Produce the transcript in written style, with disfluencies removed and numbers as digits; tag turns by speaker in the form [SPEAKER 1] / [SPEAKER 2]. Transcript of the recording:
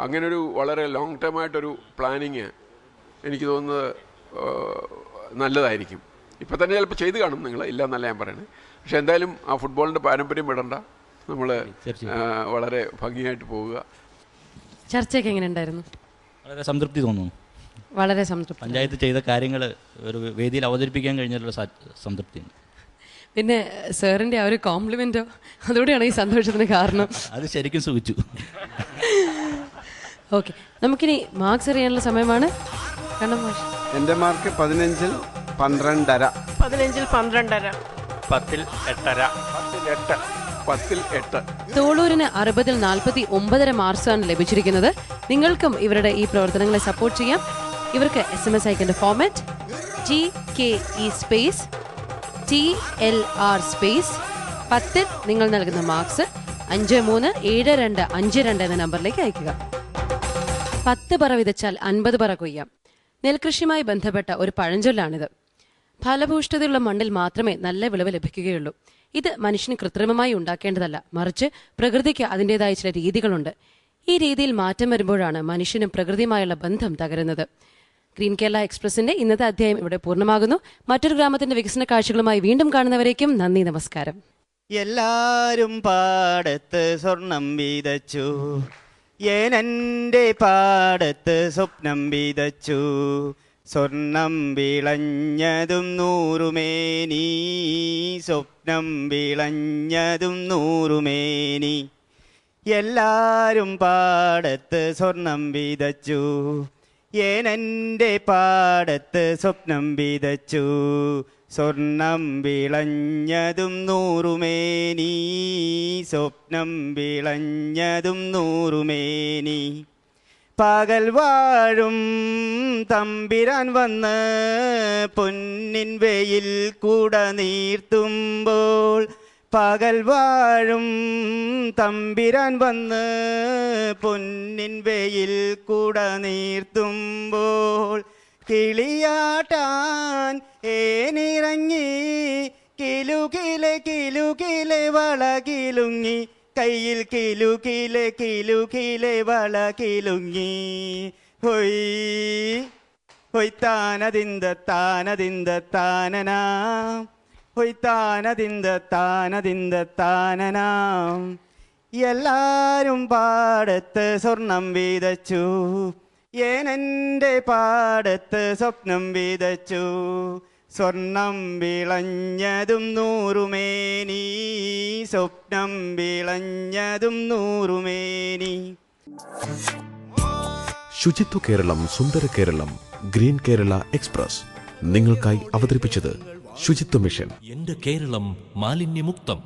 [SPEAKER 1] അങ്ങനൊരു വളരെ long term ആയിട്ടൊരു പ്ലാനിങ് എനിക്ക് തോന്നുന്നത് നല്ലതായിരിക്കും. ഇപ്പം തന്നെ ചിലപ്പോൾ ചെയ്ത് കാണും നിങ്ങൾ, ഇല്ല എന്നല്ല ഞാൻ പറയണത്. പക്ഷെ എന്തായാലും ആ ഫുട്ബോളിൻ്റെ പാരമ്പര്യം വിടണ്ട, നമ്മൾ വളരെ ഭംഗിയായിട്ട് പോവുക.
[SPEAKER 2] ചർച്ചയൊക്കെ എങ്ങനെ ഉണ്ടായിരുന്നു?
[SPEAKER 3] വളരെ സംതൃപ്തി തോന്നുന്നു.
[SPEAKER 2] വളരെ സംതൃപ്തി.
[SPEAKER 3] പഞ്ചായത്ത് ചെയ്ത കാര്യങ്ങൾ ഒരു വേദിയിൽ അവതരിപ്പിക്കാൻ കഴിഞ്ഞിട്ടുള്ള സംതൃപ്തിയുണ്ട്.
[SPEAKER 2] പിന്നെ സാറിൻ്റെ ആ ഒരു കോംപ്ലിമെൻറ്റോ, അതുകൂടെയാണ് ഈ സന്തോഷത്തിന് കാരണം.
[SPEAKER 3] അത് ശരിക്കും സുഖിച്ചു.
[SPEAKER 2] ഓക്കെ, നമുക്കിനി മാർക്സ് അറിയാനുള്ള സമയമാണ്. കണ്ണം മാഷ്.
[SPEAKER 4] എൻ്റെ മാർക്ക് 15-ൽ 12.5.
[SPEAKER 5] 15-ൽ 12.5.
[SPEAKER 6] 10-ൽ 8.5.
[SPEAKER 1] 10-ൽ 8.
[SPEAKER 2] തോളൂരിന് 60-ൽ 49.5 മാർക്സാണ് ലഭിച്ചിരിക്കുന്നത്. നിങ്ങൾക്കും ഇവരുടെ ഈ പ്രവർത്തനങ്ങളെ സപ്പോർട്ട് ചെയ്യാം. ഇവർക്ക് SMS അയക്കേണ്ട format GKE space TLR space 10 നിങ്ങൾ നൽകുന്ന മാർക്സ് 537252 എന്ന നമ്പറിലേക്ക് അയക്കുക. 10 പറ വിതച്ചാൽ 50 പറ കൊയ്യാം. നെൽകൃഷിയുമായി ബന്ധപ്പെട്ട ഒരു പഴഞ്ചൊല്ലാണിത്. ഫലഭൂഷ്ഠതയുള്ള മണ്ണിൽ മാത്രമേ നല്ല വിളവ് ലഭിക്കുകയുള്ളൂ. ഇത് മനുഷ്യന് കൃത്രിമമായി ഉണ്ടാക്കേണ്ടതല്ല, മറിച്ച് പ്രകൃതിക്ക് അതിൻ്റെതായ ചില രീതികളുണ്ട്. ഈ രീതിയിൽ മാറ്റം വരുമ്പോഴാണ് മനുഷ്യനും പ്രകൃതിയുമായുള്ള ബന്ധം തകരുന്നത്. ഗ്രീൻ കേരള എക്സ്പ്രസിന്റെ ഇന്നത്തെ അധ്യായം ഇവിടെ പൂർണ്ണമാകുന്നു. മറ്റൊരു ഗ്രാമത്തിന്റെ വികസന കാഴ്ചകളുമായി വീണ്ടും കാണുന്നവരേക്കും നന്ദി, നമസ്കാരം.
[SPEAKER 7] എല്ലാരും പാടത്ത് സ്വർണം വീതച്ചു, ഏനൻ്റെ പാടത്ത് സ്വപ്നം വീതച്ചു. സ്വർണം വിളഞ്ഞതും 100 മേനി, സ്വപ്നം വിളഞ്ഞതും 100 മേനി. എല്ലാരും പാടത്ത് സ്വർണം വീതച്ചു, ഏനൻ്റെ പാടത്ത് സ്വപ്നം വീതച്ചു. സ്വർണം വിളഞ്ഞതും 100 മേനി, സ്വപ്നം വിളഞ്ഞതും 100 മേനി. പകൽ വാഴും തമ്പിരാൻ വന്ന് പൊന്നിൻ വെയിൽ കൂട നീർത്തുമ്പോൾ, പകൽ വാഴും തമ്പിരാൻ വന്ന് പൊന്നിൻ വെയിൽ കൂട നീർത്തുമ്പോൾ, കിളിയാട്ടാൻ ഏനിറങ്ങി കിലുകിലെ കിലുകിലെ വളകിലുങ്ങി, കയ്യിൽ കിലുകിലെ കിലുകിലെ വളകിലുങ്ങി. ഹൊയ് ഹൊയ് താനതിന്ത താനതിന്ത താനനാ, ഹൊയ് താനതിന്ത താനതിന്ത താനനാ. എല്ലാരും പാടത്ത് സ്വർണം വീതച്ചു, ഏനൻ്റെ പാടത്ത് സ്വപ്നം വീതച്ചു. സ്വർണം വിളഞ്ഞതും 100 മേനി, സ്വപ്നം വിളഞ്ഞതും 100 മേനി.
[SPEAKER 8] ശുചിത്വ കേരളം സുന്ദര കേരളം ഗ്രീൻ കേരള എക്സ്പ്രസ് നിങ്ങൾക്കായി അവതരിപ്പിച്ചത് ശുചിത്വ മിഷൻ.
[SPEAKER 9] എന്റെ കേരളം മാലിന്യമുക്തം.